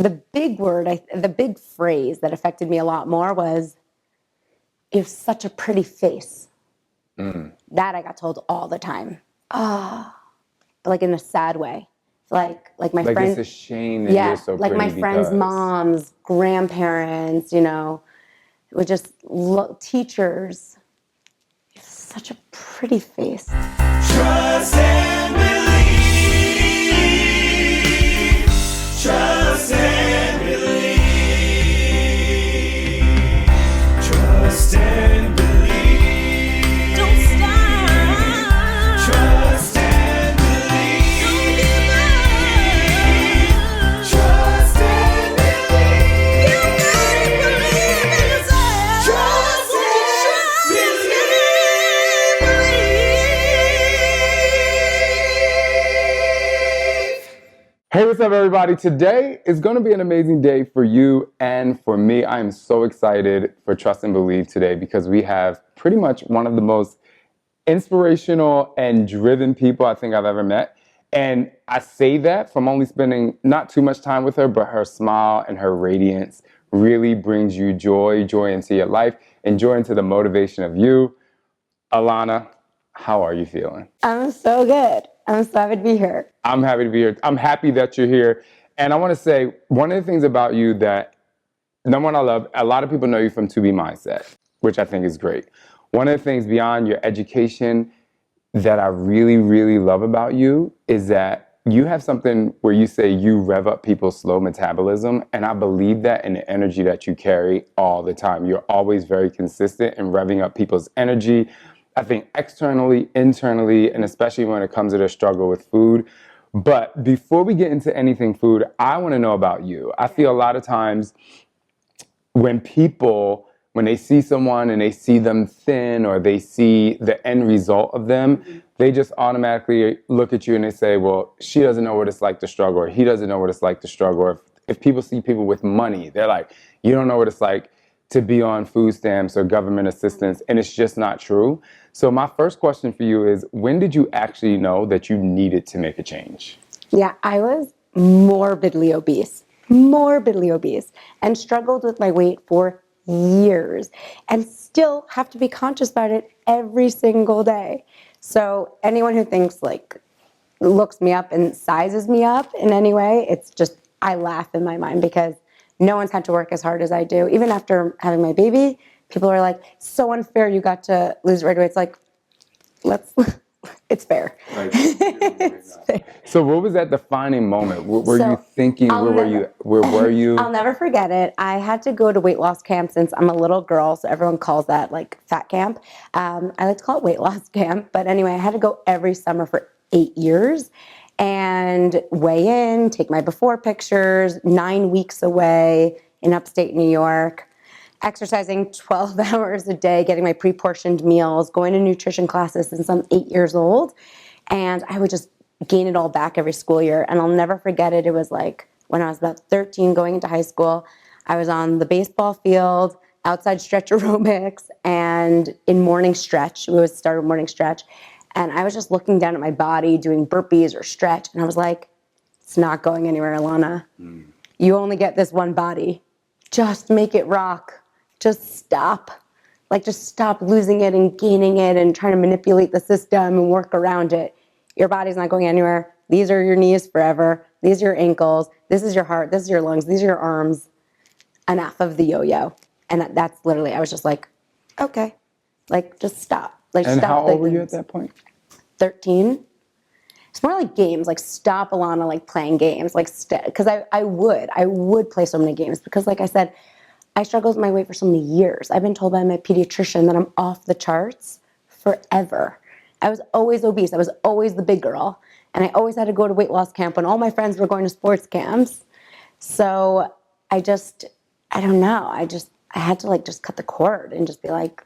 the big word, the big phrase that affected me a lot more was, "You have such a pretty face." That I got told all the time. But like in a sad way. Like my Like friends. it's a shame that you're so like pretty my friends' because... moms, grandparents, would just teachers. You have such a pretty face. Trust and believe. Trust and believe. Trust and believe. Don't stop. Trust and believe. Don't give up. Trust and believe. You gotta believe in yourself. Trust and believe. Hey, what's up, everybody? Today is going to be an amazing day for you and for me. I am so excited for Trust and Believe today because we have pretty much one of the most inspirational and driven people I think I've ever met. And I say that from only spending not too much time with her, but her smile and her radiance really brings you joy into your life, and joy into the motivation of you. Ilana, how are you feeling? I'm so good. I'm so happy to be here. I'm happy to be here. I'm happy that you're here. And I want to say one of the things about you that, number one, I love, a lot of people know you from To Be Mindset, which I think is great. One of the things beyond your education that I really, really love about you is that you have something where you say you rev up people's slow metabolism. And I believe that in the energy that you carry all the time. You're always very consistent in revving up people's energy. I think externally, internally, and especially when it comes to their struggle with food. But before we get into anything food, I want to know about you. I feel a lot of times when they see someone and they see them thin or they see the end result of them, they just automatically look at you and they say, well, she doesn't know what it's like to struggle, or he doesn't know what it's like to struggle. Or if people see people with money, they're like, you don't know what it's like to be on food stamps or government assistance, and it's just not true. So my first question for you is, when did you actually know that you needed to make a change? Yeah, I was morbidly obese, and struggled with my weight for years, and still have to be conscious about it every single day. So anyone who thinks looks me up and sizes me up in any way, it's just, I laugh in my mind because no one's had to work as hard as I do. Even after having my baby, people are like, so unfair you got to lose right away. It's like, it's fair. It's fair. So what was that defining moment? What were you thinking? Where were you? I'll never forget it. I had to go to weight loss camp since I'm a little girl, so everyone calls that like fat camp. I like to call it weight loss camp. But anyway, I had to go every summer for 8 years and weigh in, take my before pictures, 9 weeks away in upstate New York, exercising 12 hours a day, getting my pre-portioned meals, going to nutrition classes since I'm 8 years old. And I would just gain it all back every school year. And I'll never forget it. It was like when I was about 13 going into high school, I was on the baseball field, outside stretch aerobics, and in morning stretch. We would start a morning stretch. And I was just looking down at my body, doing burpees or stretch. And I was like, it's not going anywhere, Ilana. You only get this one body. Just make it rock. Just stop. Just stop losing it and gaining it and trying to manipulate the system and work around it. Your body's not going anywhere. These are your knees forever. These are your ankles. This is your heart. This is your lungs. These are your arms. Enough of the yo-yo. And that's literally, I was just like, okay. Just stop. And stop. how old were you at that point? 13. It's more like games, stop, Ilana, playing games, because I would play so many games because, like I said, I struggled with my weight for so many years. I've been told by my pediatrician that I'm off the charts forever. I was always obese. I was always the big girl, and I always had to go to weight loss camp when all my friends were going to sports camps. So I don't know. I had to just cut the cord and just be like,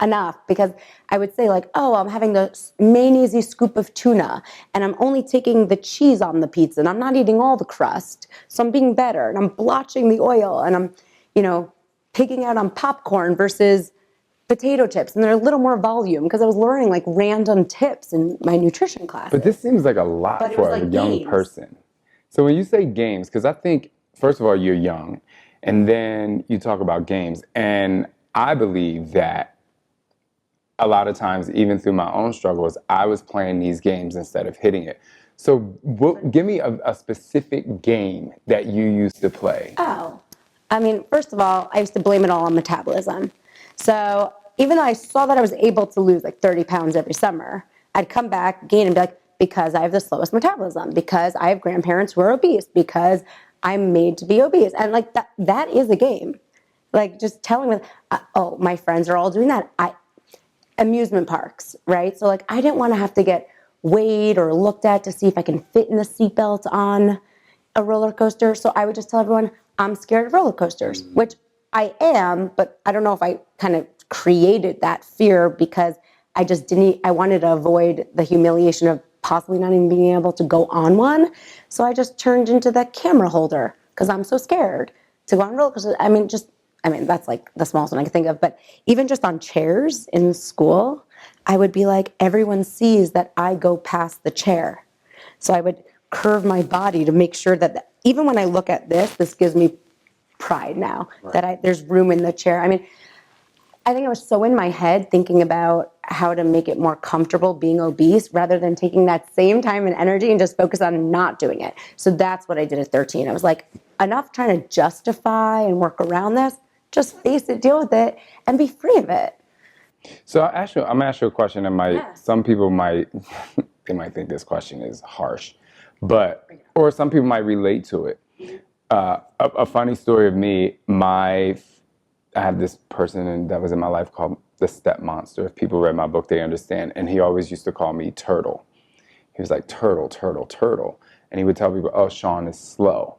enough, because I would say I'm having the mayonnaise scoop of tuna and I'm only taking the cheese on the pizza and I'm not eating all the crust. So I'm being better and I'm blotching the oil and I'm, pigging out on popcorn versus potato chips. And they're a little more volume because I was learning random tips in my nutrition class. But this seems like a lot for a young person. So when you say games, because I think first of all, you're young, and then you talk about games. And I believe that a lot of times, even through my own struggles, I was playing these games instead of hitting it. So give me a specific game that you used to play. Oh, I mean, first of all, I used to blame it all on metabolism. So even though I saw that I was able to lose like 30 pounds every summer, I'd come back, gain, and be like, because I have the slowest metabolism, because I have grandparents who are obese, because I'm made to be obese. And like that is a game. Like just telling me, oh, my friends are all doing that. Amusement parks, right? So like I didn't want to have to get weighed or looked at to see if I can fit in the seatbelt on a roller coaster. So I would just tell everyone, I'm scared of roller coasters, which I am, but I don't know if I kind of created that fear because I just didn't, I wanted to avoid the humiliation of possibly not even being able to go on one. So I just turned into the camera holder because I'm so scared to go on roller coasters. I mean, that's like the smallest one I can think of, but even just on chairs in school, I would be like, everyone sees that I go past the chair. So I would curve my body to make sure that even when I look at this gives me pride now, that there's room in the chair. I mean, I think I was so in my head thinking about how to make it more comfortable being obese rather than taking that same time and energy and just focus on not doing it. So that's what I did at 13. I was like, enough trying to justify and work around this, just face it, deal with it, and be free of it. So I'm gonna ask you a question that some people might, they might think this question is harsh, or some people might relate to it. A funny story of me, I have this person that was in my life called the Step Monster. If people read my book, they understand. And he always used to call me Turtle. He was like, Turtle, Turtle, Turtle. And he would tell people, oh, Shaun is slow.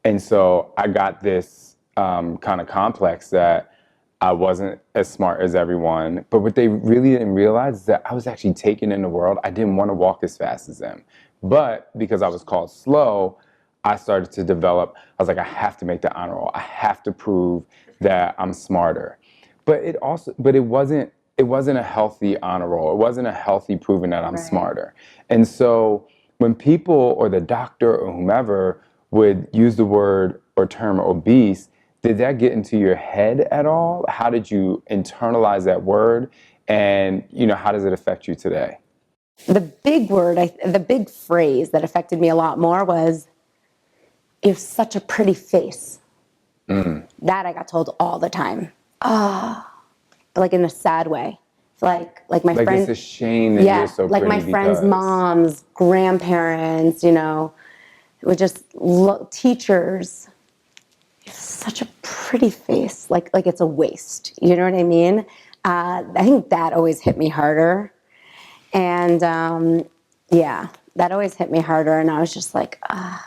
And so I got this kind of complex that I wasn't as smart as everyone. But what they really didn't realize is that I was actually taken in the world. I didn't want to walk as fast as them. But because I was called slow, I started to develop, I was like, I have to make the honor roll. I have to prove that I'm smarter. But it wasn't a healthy honor roll. It wasn't a healthy proving that I'm smarter. And so when people or the doctor or whomever would use the word or term obese, did that get into your head at all? How did you internalize that word? And, how does it affect you today? The big phrase that affected me a lot more was, you have such a pretty face. That I got told all the time. But like in a sad way. Like my friends. It's a shame that you're so pretty. Like my friends' moms, grandparents, would just teachers. Such a pretty face, like it's a waste. You know what I mean? I think that always hit me harder, and that always hit me harder. And I was just like, I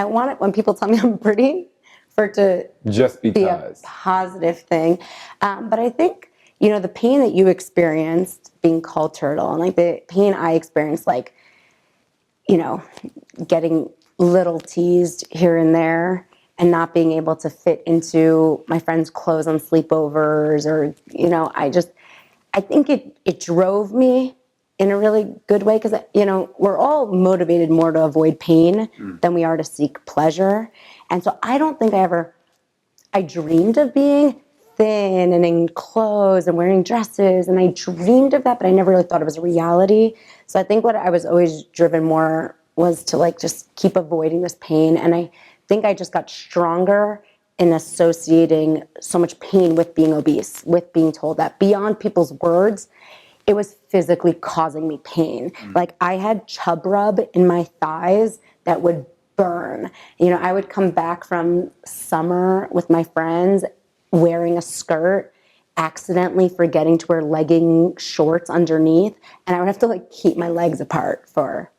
want it when people tell me I'm pretty, for it to just be a positive thing. But I think the pain that you experienced being called Turtle, and like the pain I experienced, like getting little teased here and there and not being able to fit into my friends' clothes on sleepovers, or I think it drove me in a really good way, because we're all motivated more to avoid pain than we are to seek pleasure. And so I don't think I dreamed of being thin and in clothes and wearing dresses, and I dreamed of that, but I never really thought it was a reality. So I think what I was always driven more was to like just keep avoiding this pain. And I think I just got stronger in associating so much pain with being obese, with being told that beyond people's words, it was physically causing me pain. Like I had chub rub in my thighs that would burn. I would come back from summer with my friends wearing a skirt, accidentally forgetting to wear legging shorts underneath, and I would have to like keep my legs apart for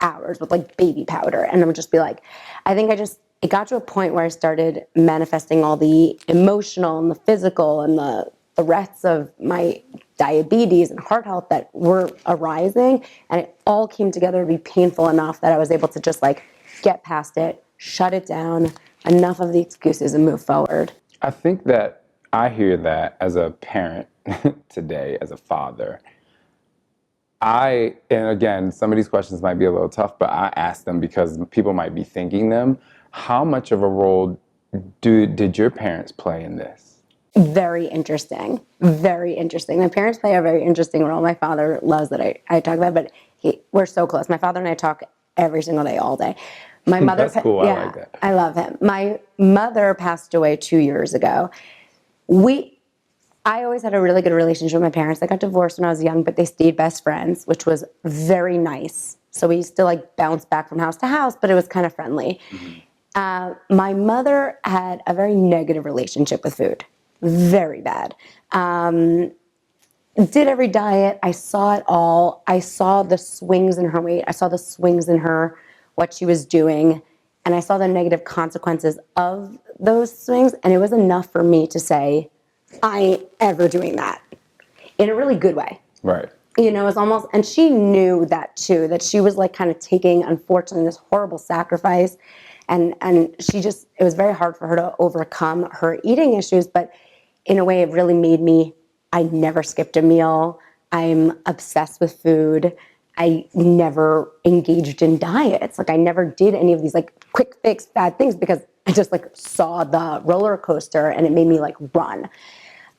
hours with like baby powder. And I would just be like, I think it got to a point where I started manifesting all the emotional and the physical and the threats of my diabetes and heart health that were arising. And it all came together to be painful enough that I was able to just like get past it, shut it down, enough of the excuses, and move forward. I think that I hear that as a parent today, as a father. and again, some of these questions might be a little tough, but I ask them because people might be thinking them. How much of a role did your parents play in this? Very interesting. Very interesting. My parents play a very interesting role. My father loves that I talk about it, but we're so close. My father and I talk every single day, all day. My mother, That's cool. I like that. I love him. My mother passed away 2 years ago. I always had a really good relationship with my parents. I got divorced when I was young, but they stayed best friends, which was very nice. So we used to like bounce back from house to house, but it was kind of friendly. My mother had a very negative relationship with food, very bad. Did every diet. I saw it all. I saw the swings in her weight. I saw the swings in what she was doing. And I saw the negative consequences of those swings. And it was enough for me to say, I ain't ever doing that, in a really good way. Right. You know, it's almost, and she knew that too, that she was like kind of taking, unfortunately, this horrible sacrifice. And she just, it was very hard for her to overcome her eating issues, but in a way it really made me, I never skipped a meal. I'm obsessed with food. I never engaged in diets. Like I never did any of these like quick fix bad things because I just like saw the roller coaster and it made me like run.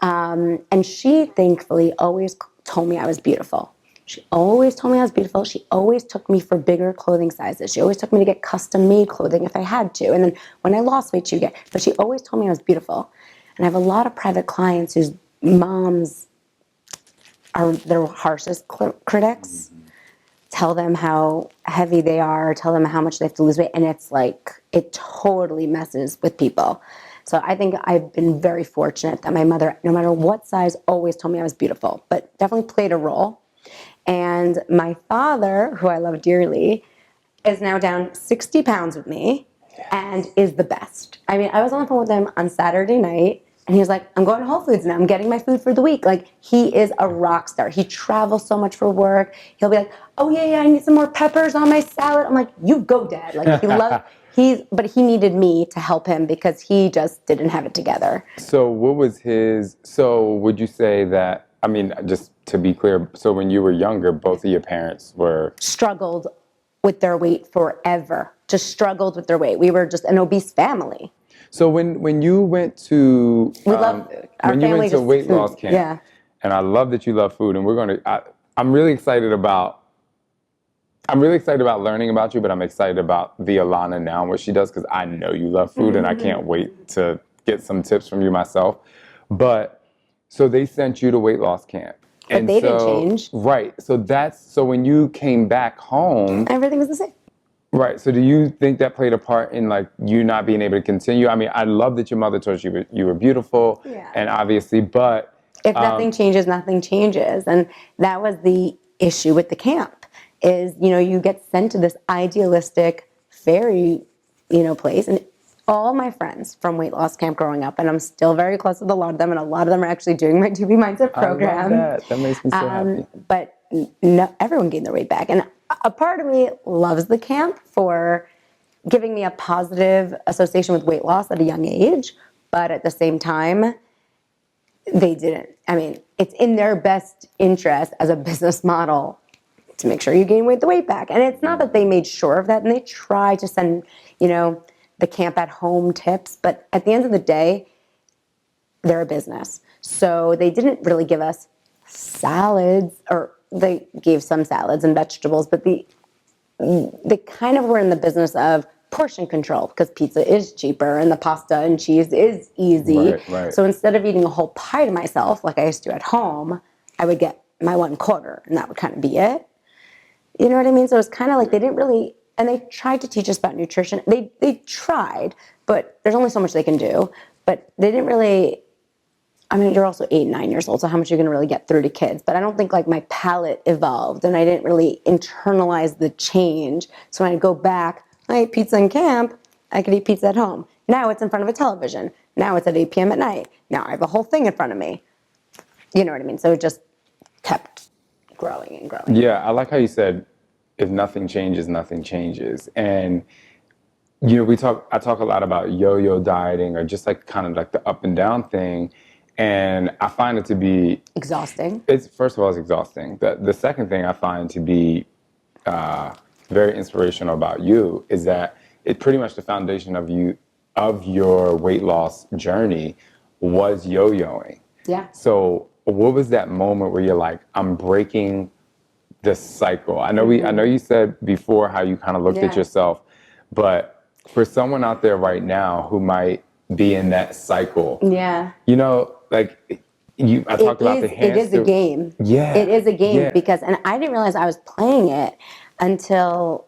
And she thankfully always told me I was beautiful. She always told me I was beautiful. She always took me for bigger clothing sizes. She always took me to get custom made clothing if I had to. And then when I lost weight, but she always told me I was beautiful. And I have a lot of private clients whose moms are their harshest critics. Tell them how heavy they are, tell them how much they have to lose weight. And it's like, it totally messes with people. So I think I've been very fortunate that my mother, no matter what size, always told me I was beautiful, but definitely played a role. And my father, who I love dearly, is now down 60 pounds with me and is the best. I mean, I was on the phone with him on Saturday night and he was like, I'm going to Whole Foods now. I'm getting my food for the week. Like, he is a rock star. He travels so much for work. He'll be like, oh yeah, I need some more peppers on my salad. I'm like, you go, Dad. Like, he loves, but he needed me to help him because he just didn't have it together. So would you say that, I mean, just to be clear, so when you were younger, both of your parents were... Struggled with their weight forever. Just struggled with their weight. We were just an obese family. So when you went to... We love food. Our when you family went to just weight food. loss camp, Yeah. and I love that you love food, and I'm really excited about learning about you, but I'm excited about the Ilana now and what she does because I know you love food and I can't wait to get some tips from you myself. But so they sent you to weight loss camp. But they didn't change. Right. So when you came back home, everything was the same. Right. So do you think that played a part in like you not being able to continue? I mean, I love that your mother told you were beautiful and obviously, but if nothing changes, nothing changes. And that was the issue with the camp is, you know, you get sent to this idealistic fairy, place. And all my friends from weight loss camp growing up, and I'm still very close with a lot of them, and a lot of them are actually doing my 2B Mindset program. I love that. That makes me so happy. But no, everyone gained their weight back. And a part of me loves the camp for giving me a positive association with weight loss at a young age. But at the same time, they didn't. I mean, it's in their best interest as a business model to make sure you gain the weight back. And it's not that they made sure of that, and they try to send, the camp at home tips. But at the end of the day, they're a business. So they didn't really give us salads, or they gave some salads and vegetables, but they kind of were in the business of portion control because pizza is cheaper and the pasta and cheese is easy. Right. So instead of eating a whole pie to myself, like I used to at home, I would get my 1/4 and that would kind of be it. You know what I mean? So it's kind of like they didn't really, and they tried to teach us about nutrition. They tried, but there's only so much they can do. But they didn't really, I mean, you're also 8, 9 years old, so how much are you going to really get through to kids? But I don't think like my palate evolved and I didn't really internalize the change. So when I go back, I ate pizza in camp, I could eat pizza at home. Now it's in front of a television. Now it's at 8 p.m. at night. Now I have a whole thing in front of me. You know what I mean? So it just kept growing and growing. Yeah, I like how you said, if nothing changes, nothing changes. And I talk a lot about yo-yo dieting or just like kind of like the up and down thing. And I find it to be Exhausting. It's first of all, it's exhausting. The second thing I find to be very inspirational about you is that it pretty much the foundation of your weight loss journey was yo-yoing. Yeah. So what was that moment where you're like, I'm breaking the cycle? I know you said before how you kind of looked at Yeah. yourself, but for someone out there right now who might be in that cycle, Yeah. you know, like I talked about the It is a game. Yeah. It is a game Yeah. because, and I didn't realize I was playing it until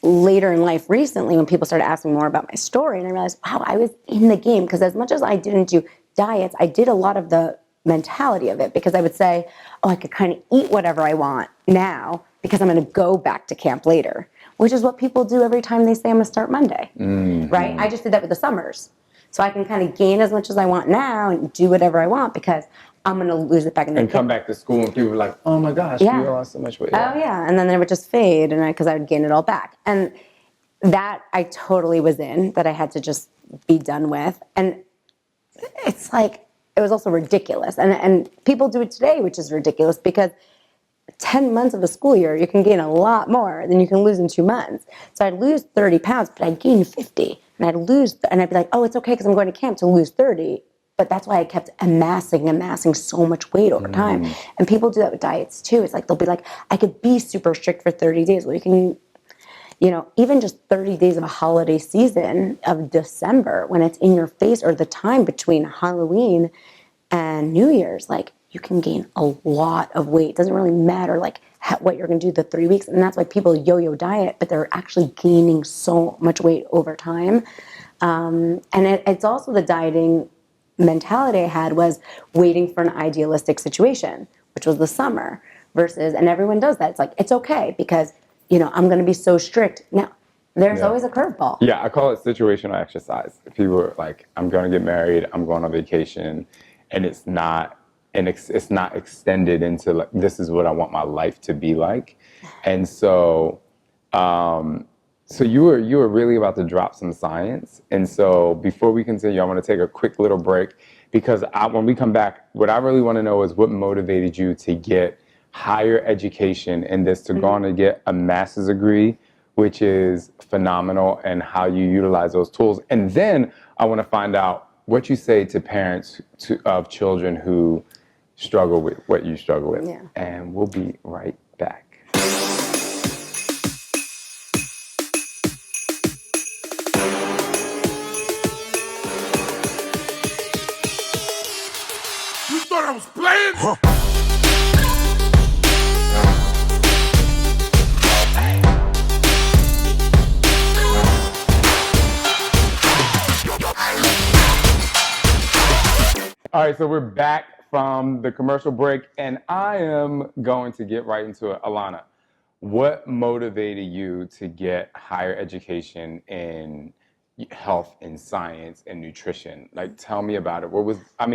later in life recently when people started asking more about my story. And I realized, wow, I was in the game. Because as much as I didn't do diets, I did a lot of the mentality of it because I would say, oh, I could kind of eat whatever I want now because I'm going to go back to camp later, which is what people do every time they say I'm going to start Monday, right? I just did that with the summers. So I can kind of gain as much as I want now and do whatever I want because I'm going to lose it back in the And come back to school and people were like, oh my gosh, Yeah. you lost so much weight. Oh yeah, and then it would just fade, and because I would gain it all back, and that I totally was in, that I had to just be done with, and it's like it was also ridiculous, and people do it today, which is ridiculous because 10 months of the school year you can gain a lot more than you can lose in 2 months. So I'd lose 30 pounds, but I'd gain 50, and I'd be like, oh, it's okay because I'm going to camp to lose 30. But that's why I kept amassing so much weight over time. And people do that with diets too. It's like they'll be like, I could be super strict for 30 days. Well, you can, even just 30 days of a holiday season of December when it's in your face, or the time between Halloween and New Year's, like you can gain a lot of weight. It doesn't really matter like what you're going to do the 3 weeks. And that's why people yo-yo diet, but they're actually gaining so much weight over time. And it's also the dieting mentality I had was waiting for an idealistic situation, which was the summer versus, and everyone does that. It's like, it's okay because, I'm going to be so strict. Now, there's always a curveball. Yeah, I call it situational exercise. People are like, I'm going to get married, I'm going on vacation, and it's not extended into like, this is what I want my life to be like. And so, so you were really about to drop some science. And so before we continue, I want to take a quick little break because when we come back, what I really want to know is what motivated you to get higher education in this, to go on to get a master's degree, which is phenomenal, and how you utilize those tools. And then I want to find out what you say to parents of children who struggle with what you struggle with. Yeah. And we'll be right back. Thought I was playing? Huh. All right, so we're back from the commercial break, and I am going to get right into it. Ilana, what motivated you to get higher education in health and science and nutrition? Like, tell me about it.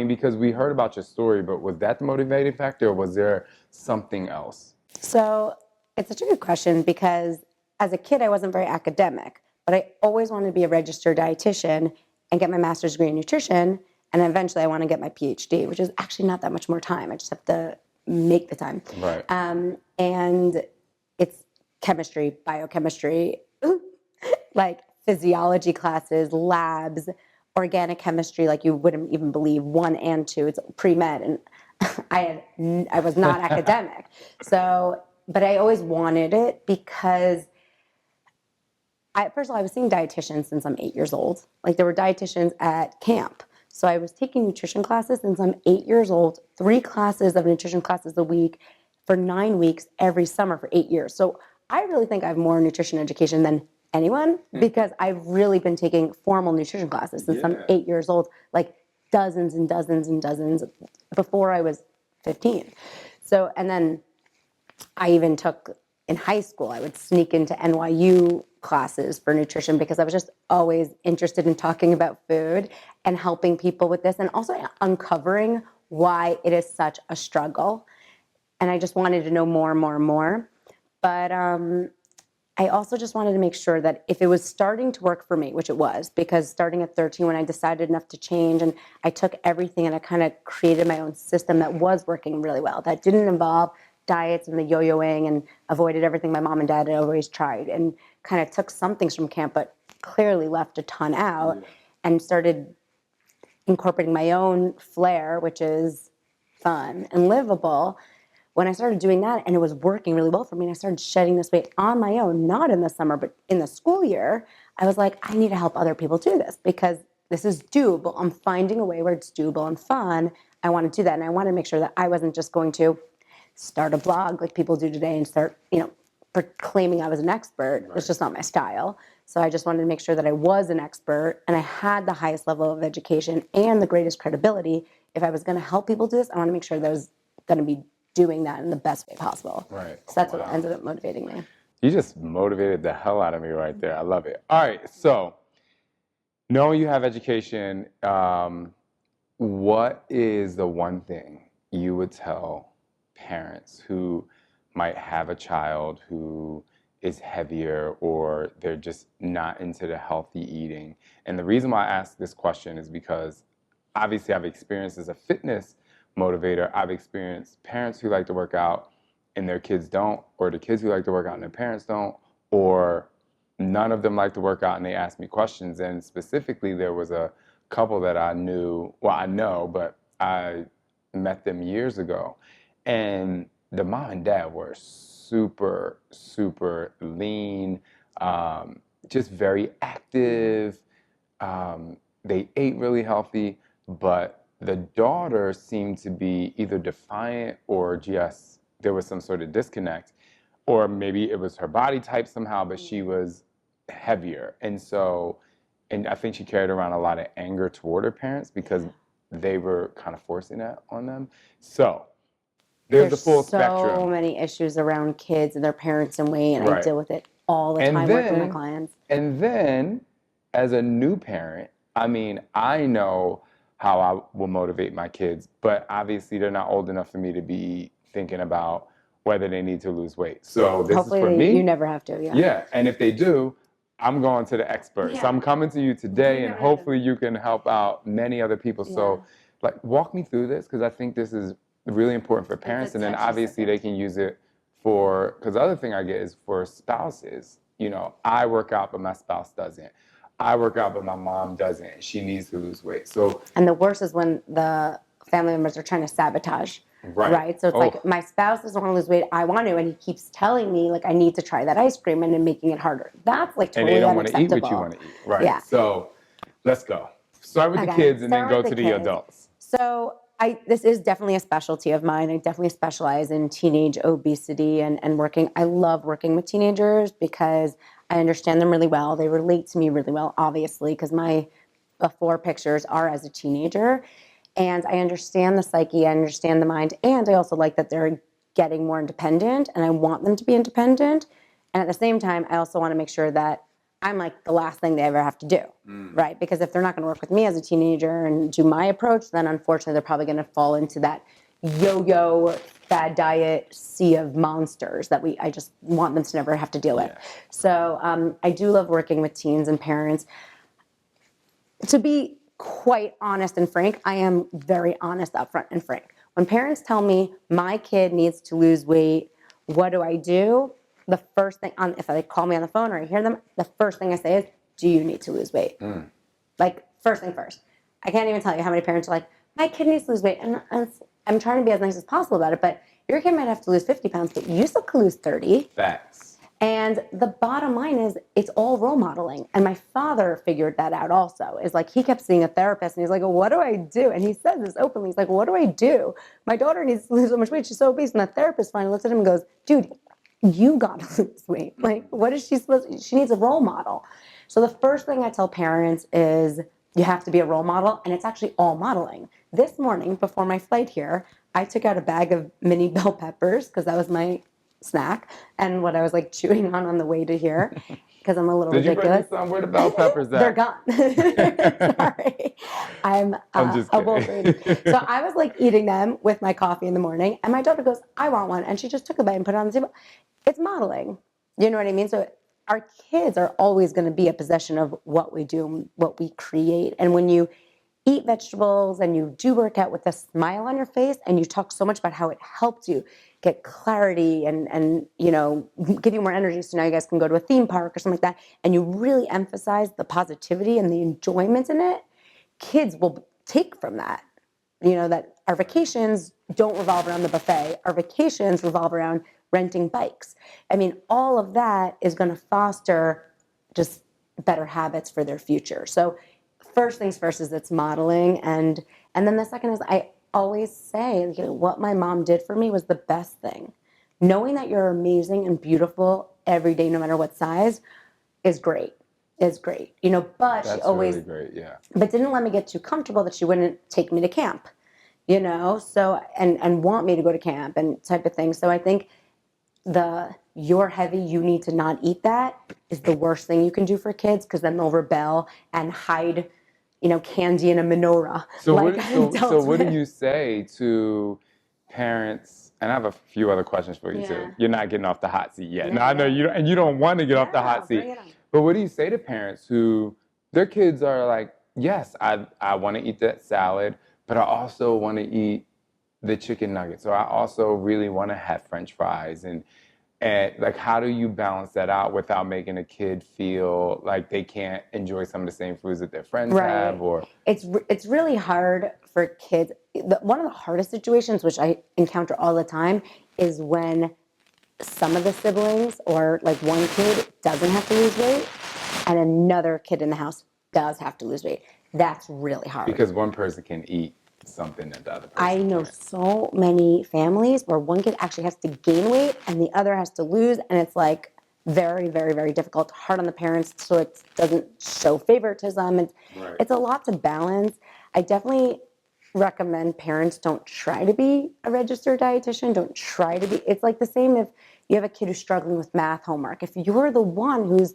Because we heard about your story, but was that the motivating factor, or was there something else? So it's such a good question because as a kid, I wasn't very academic, but I always wanted to be a registered dietitian and get my master's degree in nutrition. And eventually I want to get my PhD, which is actually not that much more time. I just have to make the time. Right. And it's chemistry, biochemistry, like physiology classes, labs, organic chemistry, like you wouldn't even believe, 1 and 2. It's pre-med, and I was not academic. So, but I always wanted it because first of all, I was seeing dietitians since I'm 8 years old. Like there were dietitians at camp. So I was taking nutrition classes since I'm 8 years old, 3 classes of nutrition classes a week for 9 weeks every summer for 8 years. So I really think I have more nutrition education than anyone because I've really been taking formal nutrition classes since I'm 8 years old, like dozens and dozens and dozens before I was 15. So, and then I even took in high school, I would sneak into NYU classes for nutrition because I was just always interested in talking about food and helping people with this, and also uncovering why it is such a struggle. And I just wanted to know more and more and more. But I also just wanted to make sure that if it was starting to work for me, which it was, because starting at 13 when I decided enough to change and I took everything and I kind of created my own system that was working really well, that didn't involve diets and the yo-yoing and avoided everything my mom and dad had always tried, and kind of took some things from camp but clearly left a ton out, and started incorporating my own flair, which is fun and livable. When I started doing that and it was working really well for me and I started shedding this weight on my own, not in the summer, but in the school year, I was like, I need to help other people do this because this is doable. I'm finding a way where it's doable and fun. I want to do that. And I want to make sure that I wasn't just going to start a blog like people do today and start, proclaiming I was an expert. Right. It's just not my style. So I just wanted to make sure that I was an expert and I had the highest level of education and the greatest credibility. If I was going to help people do this, I want to make sure that I was going to be doing that in the best way possible. Right. So that's what ended up motivating me. You just motivated the hell out of me right there. I love it. All right. So knowing you have education, what is the one thing you would tell parents who might have a child who is heavier or they're just not into the healthy eating? And the reason why I ask this question is because obviously I've experienced as a fitness motivator, I've experienced parents who like to work out and their kids don't, or the kids who like to work out and their parents don't, or none of them like to work out and they ask me questions. And specifically, there was a couple that I knew, well, I know, but I met them years ago. And the mom and dad were super, super lean, just very active. They ate really healthy, but the daughter seemed to be either defiant or just there was some sort of disconnect, or maybe it was her body type somehow, but she was heavier. And so, and I think she carried around a lot of anger toward her parents because they were kind of forcing that on them. So there's the full spectrum. So many issues around kids and their parents and weight, and I deal with it all the time working with my clients. And then as a new parent, I mean, I know how I will motivate my kids, but obviously they're not old enough for me to be thinking about whether they need to lose weight. So this hopefully is for me. You never have to, Yeah, and if they do, I'm going to the experts. Yeah. So I'm coming to you today, and hopefully you can help out many other people. Yeah. So, walk me through this, because I think this is really important for parents, and then obviously they can use it for, because the other thing I get is for spouses. I work out, but my spouse doesn't. I work out, but my mom doesn't. She needs to lose weight. So, and the worst is when the family members are trying to sabotage. Right. So it's like, my spouse doesn't want to lose weight. I want to, and he keeps telling me I need to try that ice cream and then making it harder. That's totally unacceptable. And they don't want to eat what you want to eat. Right. Yeah. So let's go. Start with the kids and then go to the adults. So this is definitely a specialty of mine. I definitely specialize in teenage obesity and working. I love working with teenagers because I understand them really well. They relate to me really well, obviously, because my before pictures are as a teenager. And I understand the psyche, I understand the mind, and I also like that they're getting more independent, and I want them to be independent. And at the same time, I also want to make sure that I'm the last thing they ever have to do, right? Because if they're not going to work with me as a teenager and do my approach, then unfortunately they're probably going to fall into that yo-yo fad diet sea of monsters that I just want them to never have to deal with. So I do love working with teens and parents. To be quite honest and frank, I am very honest, upfront, and frank. When parents tell me my kid needs to lose weight, what do? The first thing, if they call me on the phone or I hear them, the first thing I say is, do you need to lose weight? First thing first. I can't even tell you how many parents are like, my kid needs to lose weight. And I'm trying to be as nice as possible about it, but your kid might have to lose 50 pounds, but you still could lose 30. Facts. And the bottom line is, it's all role modeling. And my father figured that out also. Is he kept seeing a therapist and he's like, well, what do I do? And he says this openly. He's like, what do I do? My daughter needs to lose so much weight. She's so obese. And the therapist finally looks at him and goes, dude, you got to lose weight. What is she supposed to? She needs a role model. So the first thing I tell parents is you have to be a role model. And it's actually all modeling. This morning, before my flight here, I took out a bag of mini bell peppers because that was my snack and what I was chewing on the way to here because I'm a little ridiculous. Did you bring some? Where the bell peppers at? They're gone. Sorry. I'm just a Wolverine. So I was eating them with my coffee in the morning and my daughter goes, I want one. And she just took a bite and put it on the table. It's modeling. You know what I mean? So our kids are always going to be a possession of what we do, what we create. And when you eat vegetables and you do work out with a smile on your face and you talk so much about how it helped you get clarity and give you more energy, so now you guys can go to a theme park or something like that, and you really emphasize the positivity and the enjoyment in it, kids will take from that. That our vacations don't revolve around the buffet. Our vacations revolve around renting bikes. I mean, all of that is going to foster just better habits for their future. So first things first is it's modeling, and then the second is I always say, what my mom did for me was the best thing. Knowing that you're amazing and beautiful every day, no matter what size, is great. But That's she always really great, yeah. but didn't let me get too comfortable that she wouldn't take me to camp, so and want me to go to camp and type of thing. So I think you're heavy, you need to not eat that is the worst thing you can do for kids, because then they'll rebel and hide, candy in a menorah. So adults what do would. you say to parents? And I have a few other questions for you Yeah. too. You're not getting off the hot seat yet. No, No, I know yeah. you don't, and you don't want to get off the hot seat. Bring it on. But what do you say to parents who their kids are like, yes, I want to eat that salad, but I also want to eat the chicken nuggets, or I also really want to have French fries, and like, how do you balance that out without making a kid feel like they can't enjoy some of the same foods that their friends have? Or It's really hard for kids. One of the hardest situations, which I encounter all the time, is when some of the siblings or like one kid doesn't have to lose weight and another kid in the house does have to lose weight. That's really hard. because one person can eat something that the other person I know can't. so many families where one kid actually has to gain weight and the other has to lose, and it's like very, very, very difficult, hard on the parents, so it doesn't show favoritism. Right. It's a lot to balance. I definitely recommend parents don't try to be a registered dietitian. Don't try to be. It's like the same if you have a kid who's struggling with math homework. If you're the one who's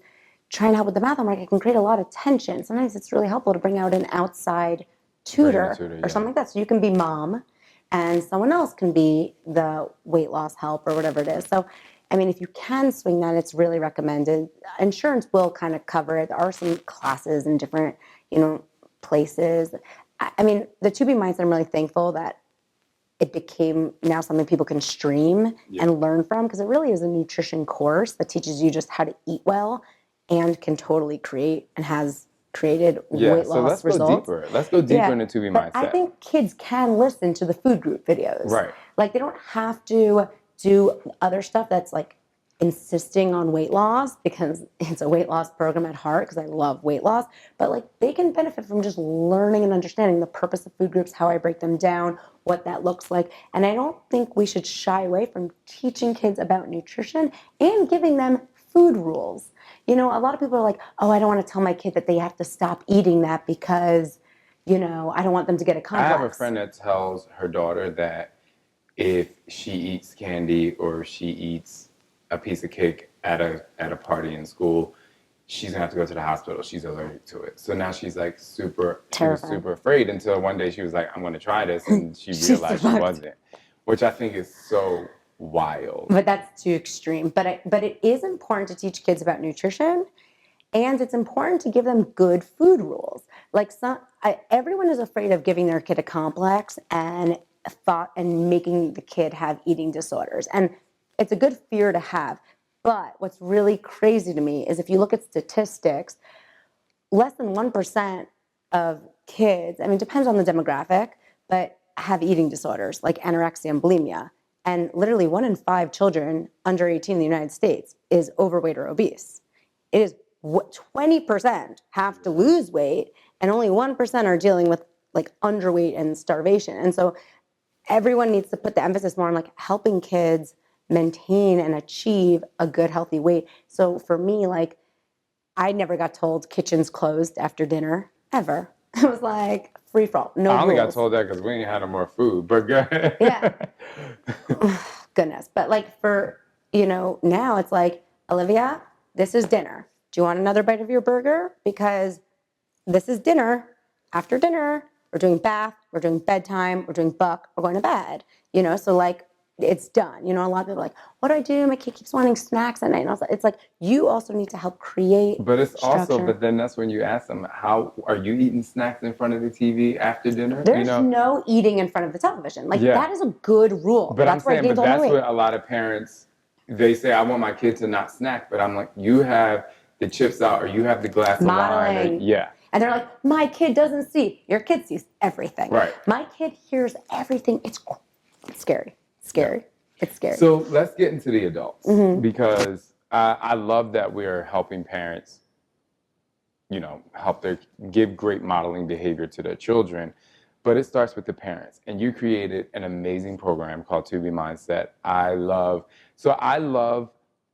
trying to help with the math homework, it can create a lot of tension. Sometimes it's really helpful to bring out an outside tutor, tutor, or yeah. something like that. So you can be mom and someone else can be the weight loss help or whatever it is. So, I mean, if you can swing that, it's really recommended. Insurance will kind of cover it. There are some classes in different, places. I mean, the To Be Mindset, I'm really thankful that it became now something people can stream and learn from, because it really is a nutrition course that teaches you just how to eat well and can totally create and has created weight So loss let's results. go deeper. Let's go deeper into To Be But Mindset. I think kids can listen to the food group videos. Right. Like, they don't have to do other stuff that's like insisting on weight loss, because it's a weight loss program at heart, because I love weight loss. But like, they can benefit from just learning and understanding the purpose of food groups, how I break them down, what that looks like. And I don't think we should shy away from teaching kids about nutrition and giving them food rules. A lot of people are like, oh, I don't want to tell my kid that they have to stop eating that because, I don't want them to get a complex. I have a friend that tells her daughter that if she eats candy or she eats a piece of cake at a party in school, she's gonna have to go to the hospital. She's allergic to it. So now she's like she was super afraid, until one day she was like, I'm gonna try this, and she realized she wasn't, which I think is so wild. But that's too extreme. But it is important to teach kids about nutrition, and it's important to give them good food rules. Like, everyone is afraid of giving their kid a complex and making the kid have eating disorders. And it's a good fear to have. But what's really crazy to me is if you look at statistics, less than 1% of kids, I mean, it depends on the demographic, but have eating disorders like anorexia and bulimia. And literally 1 in 5 children under 18 in the United States is overweight or obese. It is 20% have to lose weight, and only 1% are dealing with like underweight and starvation. And so everyone needs to put the emphasis more on like helping kids maintain and achieve a good, healthy weight. So for me, like, I never got told kitchen's closed after dinner, ever. It was like free for all, no rules. I only got told that because we ain't had no more food, but go ahead. Yeah. Goodness. But like, for, now it's like, Olivia, this is dinner. Do you want another bite of your burger? Because this is dinner. After dinner, we're doing bath, we're doing bedtime, we're doing book, we're going to bed. So like, it's done. You know, a lot of people are like, what do I do? My kid keeps wanting snacks at night. And also, it's like, you also need to help create But it's also, structure. but then that's when you ask them, how are you eating snacks in front of the TV after dinner? There's no eating in front of the television. Like, Yeah. that is a good rule. But I'm That's where I saying, gained but all my that's weight. what a lot of parents, they say, I want my kid to not snack. But I'm like, you have the chips out or you have the glass of wine. Modeling. Yeah. And they're like, my kid doesn't see. Your kid sees everything. Right. My kid hears everything. It's scary. Scary. Yeah. It's scary. So let's get into the adults because Mm-hmm. I love that we're helping parents, you know, give great modeling behavior to their children. But it starts with the parents. And you created an amazing program called To Be Mindset. I love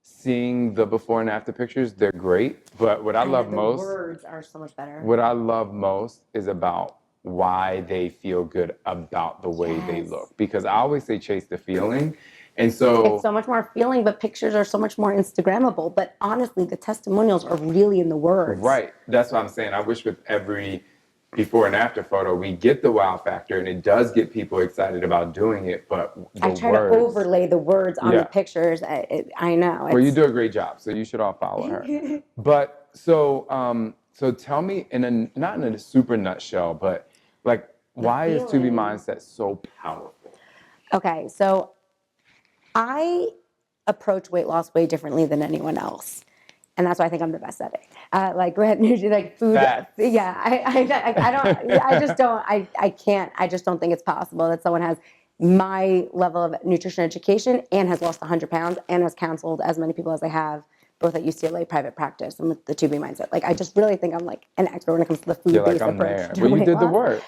seeing the before and after pictures. They're great. But what I love the most, words are so much better. what I love most is about why they feel good about the way they Yes. look. Because I always say chase the feeling. And so It's so much more feeling, but pictures are so much more Instagrammable. But honestly, the testimonials are really in the words. right. That's what I'm saying. I wish with every before and after photo, we get the wow factor and it does get people excited about doing it. But the I try words, to overlay the words on Yeah. the pictures. I know. well, you do a great job. So you should all follow her. But so tell me not in a super nutshell, but like, why is To Be feeling. Mindset so powerful? Okay, so I approach weight loss way differently than anyone else. And that's why I think I'm the best at it. Like food. Facts. Yeah, I don't, I just don't, I can't, I just don't think it's possible that someone has my level of nutrition education and has lost 100 pounds and has counseled as many people as I have, both at UCLA private practice and with the 2B mindset. Like, I just really think I'm like an expert when it comes to the You're food-based like, I'm approach there. to Well, you weight did the loss. work.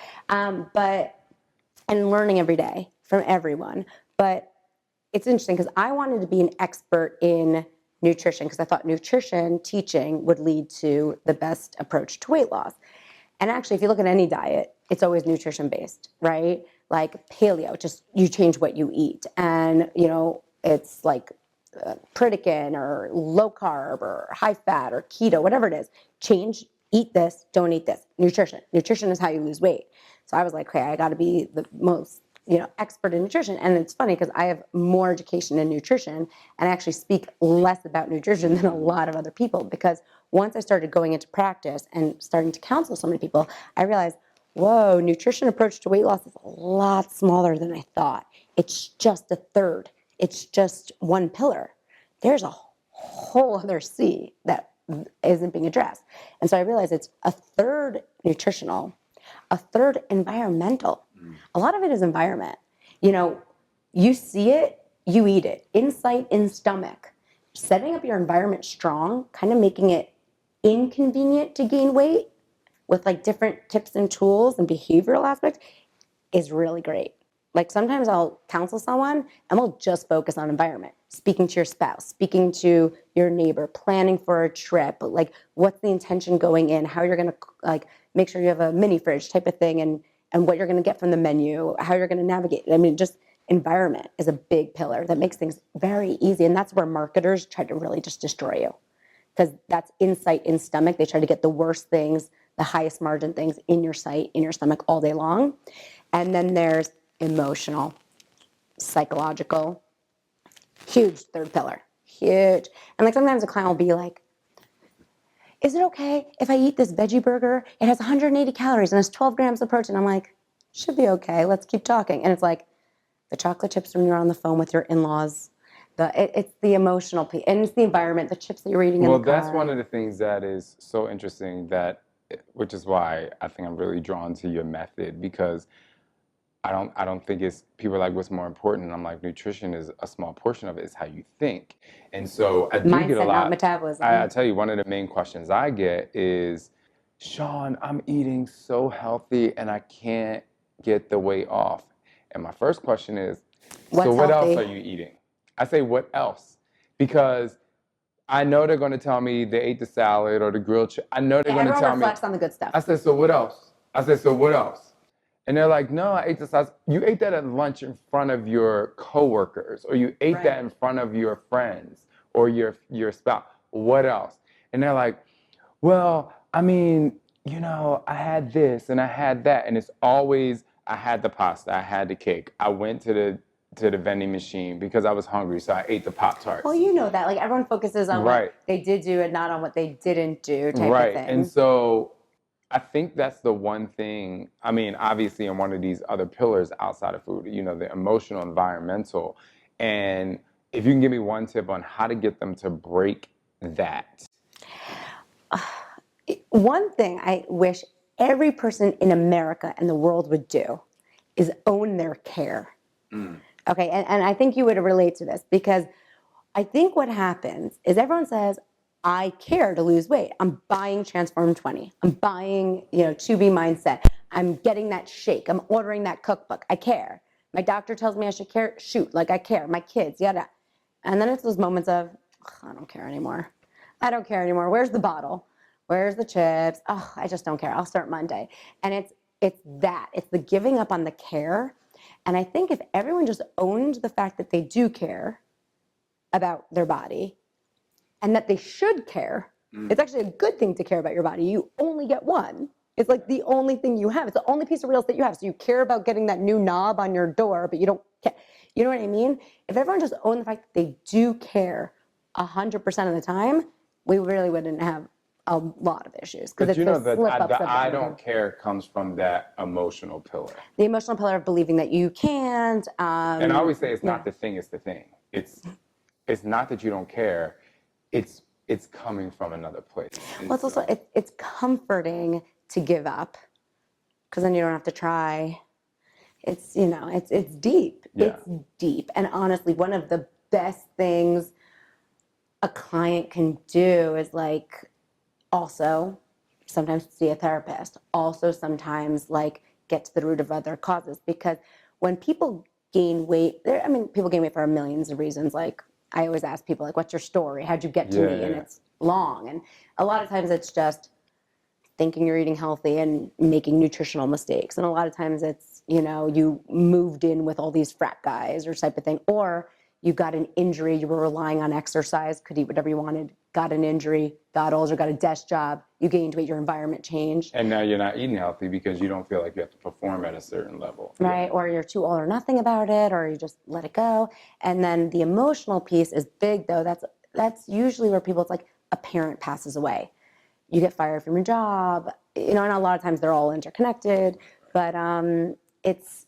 And learning every day from everyone. But it's interesting because I wanted to be an expert in nutrition because I thought nutrition teaching would lead to the best approach to weight loss. And actually, if you look at any diet, it's always nutrition based, right? Like paleo, just you change what you eat. And, you know, it's like Pritikin or low carb or high fat or keto, whatever it is. Change, eat this, don't eat this. Nutrition. Nutrition is how you lose weight. So I was like, okay, I got to be the most, you know, expert in nutrition. And it's funny because I have more education in nutrition and I actually speak less about nutrition than a lot of other people, because once I started going into practice and starting to counsel so many people, I realized, whoa, nutrition approach to weight loss is a lot smaller than I thought. It's just a third. It's just one pillar. There's a whole other sea that isn't being addressed. And so I realized it's a third nutritional, a third environmental. A lot of it is environment. You know, you see it, you eat it. Insight in stomach. Setting up your environment strong, kind of making it inconvenient to gain weight with like different tips and tools and behavioral aspects is really great. Like sometimes I'll counsel someone and we'll just focus on environment, speaking to your spouse, speaking to your neighbor, planning for a trip, like what's the intention going in, how you're gonna like make sure you have a mini fridge type of thing, and what you're gonna get from the menu, how you're gonna navigate. I mean, just environment is a big pillar that makes things very easy. And that's where marketers try to really just destroy you, because that's insight in stomach. They try to get the worst things, the highest margin things in your site, in your stomach all day long. And then there's emotional, psychological, huge third pillar, huge. And like sometimes a client will be like, is it okay if I eat this veggie burger? It has 180 calories and has 12 grams of protein. I'm like, should be okay. Let's keep talking. And it's like the chocolate chips when you're on the phone with your in-laws. It's the emotional piece, and it's the environment, the chips that you're eating in the car. Well, that's one of the things that is so interesting, which is why I think I'm really drawn to your method, because I don't think it's, people are like, what's more important? And I'm like, nutrition is a small portion of it. It's how you think. And so I do get a Mindset, lot. not metabolism. I tell you, one of the main questions I get is, Shaun, I'm eating so healthy and I can't get the weight off. And my first question is, so What's what else healthy? are you eating? I say, what else? Because I know they're going to tell me they ate the salad or the grilled chicken. I know they're going to Everyone tell me. reflects on the good stuff. I said, so what else? I said, so what else? And they're like, no, I ate the salad. You ate that at lunch in front of your coworkers, or you ate that in front of your friends or your spouse. What else? And they're like, well, I mean, you know, I had this and I had that. And it's always, I had the pasta, I had the cake. I went to the to the vending machine because I was hungry, so I ate the Pop-Tarts. Well, you know that. Like, everyone focuses on Right. what they did do and not on what they didn't do type of Right. thing. And so I think that's the one thing. I mean, obviously, in one of these other pillars outside of food, you know, the emotional, environmental. And if you can give me one tip on how to get them to break that. One thing I wish every person in America and the world would do is own their care. Okay, and I think you would relate to this because I think what happens is everyone says, I care to lose weight. I'm buying Transform 20. I'm buying, To Be Mindset. I'm getting that shake. I'm ordering that cookbook. I care. My doctor tells me I should care. Shoot, like I care. My kids, yada. And then it's those moments of, I don't care anymore. I don't care anymore. Where's the bottle? Where's the chips? Oh, I just don't care. I'll start Monday. And it's that. It's the giving up on the care. And I think if everyone just owned the fact that they do care about their body and that they should care, it's actually a good thing to care about your body. You only get one. It's like the only thing you have. It's the only piece of real estate you have. So you care about getting that new knob on your door, but you don't care. You know what I mean? If everyone just owned the fact that they do care 100% of the time, we really wouldn't have a lot of issues. But It's you know, the the slip-ups of I everything. don't care comes from that emotional pillar. The emotional pillar of believing that you can't. And I always say it's not the thing, it's the thing. It's not that you don't care. It's coming from another place. And Well, it's also it's comforting to give up because then you don't have to try. It's it's deep. Yeah. It's deep. And honestly, one of the best things a client can do is like also sometimes see a therapist. Also sometimes like get to the root of other causes because when people gain weight, people gain weight for millions of reasons. Like I always ask people like, what's your story? How'd you get to me? And it's long. And a lot of times it's just thinking you're eating healthy and making nutritional mistakes. And a lot of times it's, you moved in with all these frat guys or type of thing, or you got an injury, you were relying on exercise, could eat whatever you wanted, got an injury, got older, got a desk job, you gained weight, your environment changed. And now you're not eating healthy because you don't feel like you have to perform at a certain level. Right, or you're too all or nothing about it, or you just let it go. And then the emotional piece is big though. That's usually where people, it's like a parent passes away. You get fired from your job, and a lot of times they're all interconnected, but it's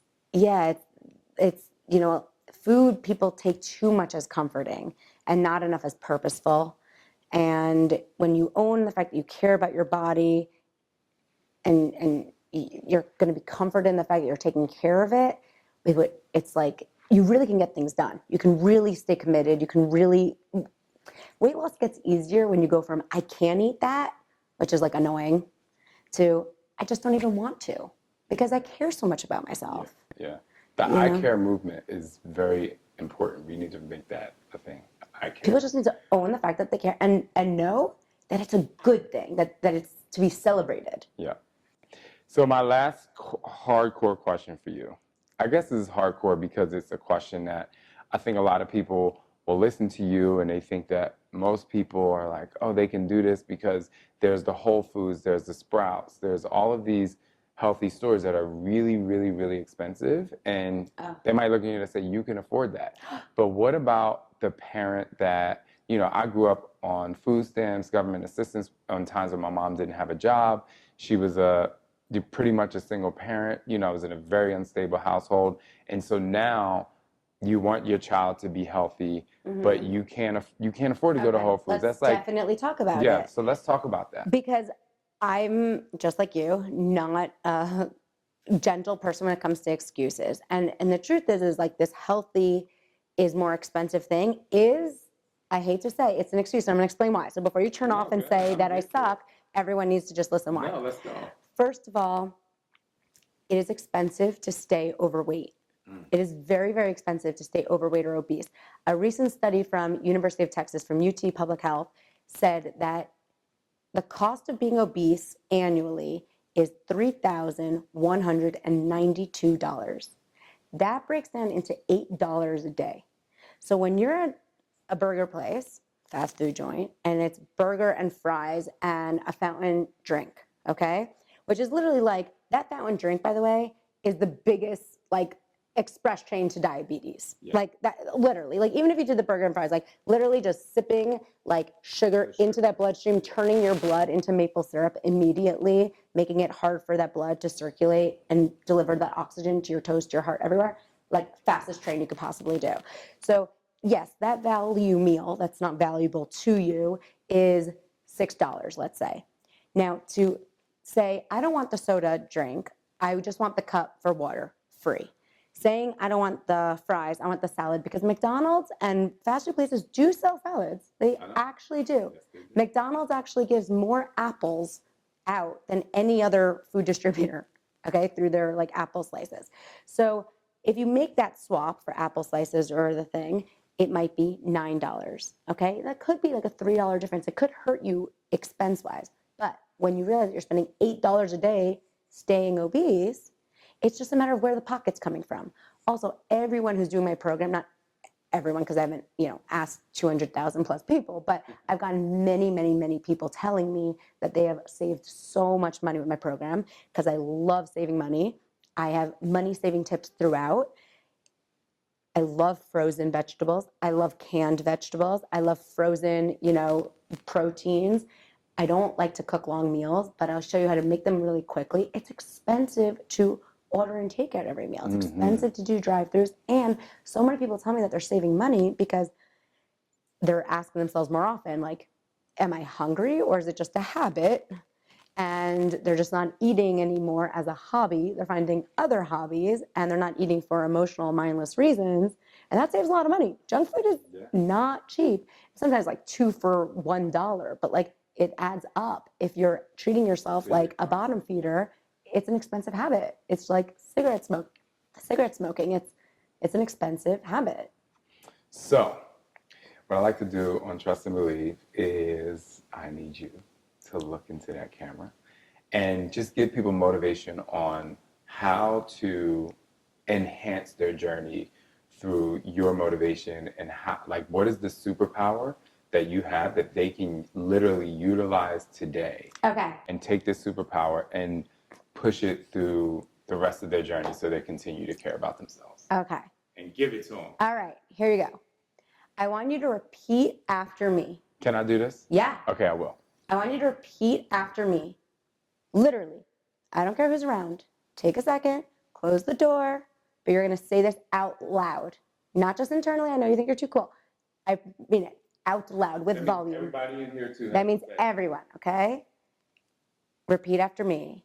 food people take too much as comforting and not enough as purposeful. And when you own the fact that you care about your body and you're going to be comforted in the fact that you're taking care of it, it's like you really can get things done. You can really stay committed. You can really, weight loss gets easier when you go from I can't eat that, which is like annoying, to I just don't even want to because I care so much about myself. Yeah. The I care movement is very important. We need to make that a thing. I care. People just need to own the fact that they care and know that it's a good thing, that it's to be celebrated. Yeah. So my last hardcore question for you, I guess this is hardcore because it's a question that I think a lot of people will listen to you and they think that most people are like, oh, they can do this because there's the Whole Foods, there's the Sprouts, there's all of these healthy stores that are really, really, really expensive. And they might look at you and say, you can afford that. But what about the parent that, I grew up on food stamps, government assistance on times when my mom didn't have a job. She was pretty much a single parent. I was in a very unstable household. And so now you want your child to be healthy, but you can't afford to go to Whole Foods. Let's definitely talk about it. Yeah, so let's talk about that. Because I'm just like you, not a gentle person when it comes to excuses. And the truth is like this healthy is more expensive thing is, I hate to say, it's an excuse. And I'm going to explain why. So before you turn off and say that I suck, everyone needs to just listen why. No, let's go. First of all, it is expensive to stay overweight. It is very, very expensive to stay overweight or obese. A recent study from University of Texas, from UT Public Health, said that the cost of being obese annually is $3,192. That breaks down into $8 a day. So when you're at a burger place, fast food joint, and it's burger and fries and a fountain drink, okay? Which is literally like, that fountain drink, by the way, is the biggest, like, express trained to diabetes. Like that, literally. Like even if you did the burger and fries, like literally just sipping like sugar into that bloodstream, turning your blood into maple syrup immediately, making it hard for that blood to circulate and deliver that oxygen to your toes, to your heart, everywhere. Like fastest train you could possibly do. So yes, that value meal that's not valuable to you is $6, let's say. Now to say, I don't want the soda drink, I just want the cup for water, free. Saying, I don't want the fries, I want the salad, because McDonald's and fast food places do sell salads. They actually do. McDonald's actually gives more apples out than any other food distributor, okay, through their like apple slices. So if you make that swap for apple slices or the thing, it might be $9, okay? That could be like a $3 difference. It could hurt you expense-wise. But when you realize that you're spending $8 a day staying obese, it's just a matter of where the pocket's coming from. Also, everyone who's doing my program, not everyone, because I haven't, asked 200,000 plus people, but I've gotten many, many, many people telling me that they have saved so much money with my program because I love saving money. I have money saving tips throughout. I love frozen vegetables. I love canned vegetables. I love frozen, proteins. I don't like to cook long meals, but I'll show you how to make them really quickly. It's expensive to order and take out every meal. It's expensive to do drive-thrus. And so many people tell me that they're saving money because they're asking themselves more often, like, am I hungry or is it just a habit? And they're just not eating anymore as a hobby. They're finding other hobbies and they're not eating for emotional, mindless reasons. And that saves a lot of money. Junk food is not cheap. Sometimes like 2 for $1, but like it adds up. If you're treating yourself like a bottom feeder, it's an expensive habit. It's like cigarette smoking. It's an expensive habit. So, what I like to do on Trust and Believe is I need you to look into that camera and just give people motivation on how to enhance their journey through your motivation and how, like, what is the superpower that you have that they can literally utilize today. Okay. And take this superpower and push it through the rest of their journey so they continue to care about themselves. Okay. And give it to them. All right, here you go. I want you to repeat after me. Can I do this? Yeah. Okay, I will. I want you to repeat after me. Literally. I don't care who's around. Take a second, close the door, but you're going to say this out loud. Not just internally. I know you think you're too cool. I mean it out loud with volume. Everybody in here too. That means everyone, okay? Repeat after me.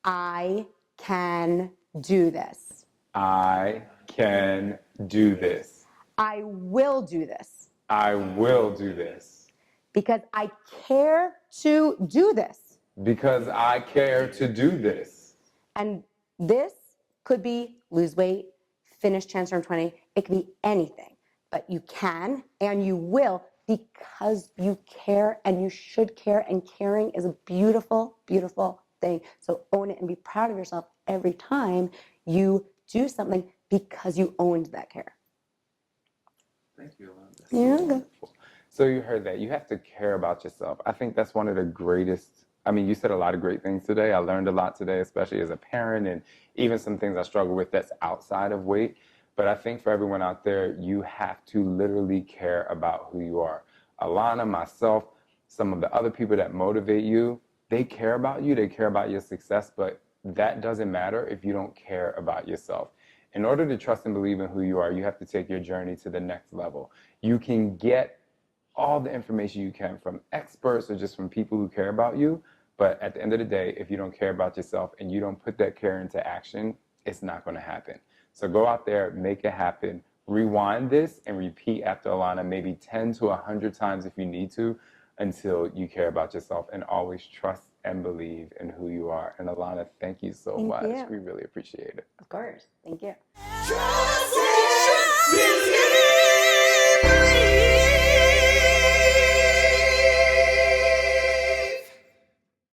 I can do this. I can do this. I will do this. I will do this. Because I care to do this. Because I care to do this. And this could be lose weight, finish Transform 20. It could be anything. But you can and you will because you care and you should care. And caring is a beautiful, beautiful thing. So own it and be proud of yourself every time you do something because you owned that care. Thank you, Ilana. You're welcome. So you heard that. You have to care about yourself. I think that's one of the greatest. I mean, you said a lot of great things today. I learned a lot today, especially as a parent, and even some things I struggle with that's outside of weight. But I think for everyone out there, you have to literally care about who you are. Ilana, myself, some of the other people that motivate you, they care about you. They care about your success, but that doesn't matter if you don't care about yourself. In order to trust and believe in who you are, you have to take your journey to the next level. You can get all the information you can from experts or just from people who care about you. But at the end of the day, if you don't care about yourself and you don't put that care into action, it's not going to happen. So go out there, make it happen. Rewind this and repeat after Ilana maybe 10 to 100 times if you need to until you care about yourself, and always trust and believe in who you are. And Ilana, thank you so much. You. We really appreciate it. Of course. Thank you. Trust